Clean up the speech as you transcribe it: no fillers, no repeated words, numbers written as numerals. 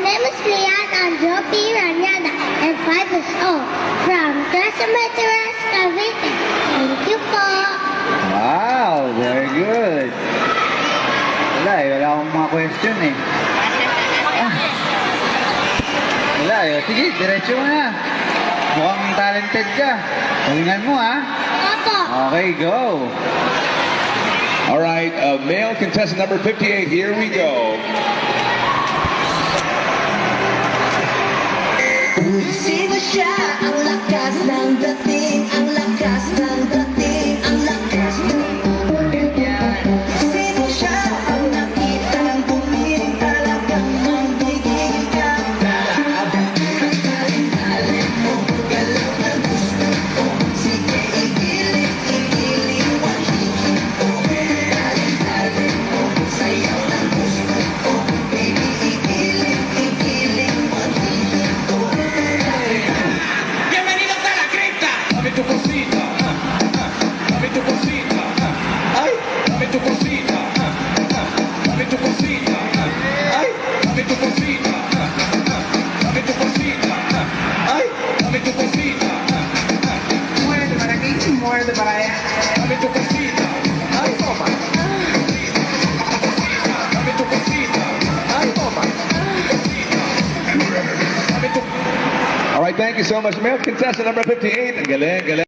name is Lian Andro P. Ranyada, and 5 years old, from Casa Materas, Cavite. Thank you po. Wow, very good. Wala akong mga question eh. Wala sige, diretso mo na. Mukhang talented ka. Galingan mo ha. Opo. Okay, go. All right, male contestant number 58, here we go. Sino siya? Ang lakas ng dating, ang lakas ng dating, ang lakas ng ganyan. Sino siya? Ang nakita ng bumili talagang manggiging ganda. Alin mo, galaw na gusto ko. Sige, igiling mo, hihinto. Alin mo, sayaw na gusto ko. Baby, igiling mo, hihinto. Bienvenidos a la cripta. Dame tu cosita, dame tu cosita, ay, dame tu cosita, dame tu cosita, ay, dame tu cosita, dame tu cosita, ay, dame tu cosita. Muerde para aquí, muerde para allá. Dame tu cosita, ay, toma. Dame tu cosita, ay, toma. Dame tu. All right, thank you so much. Male contestant number 58, galing, galing.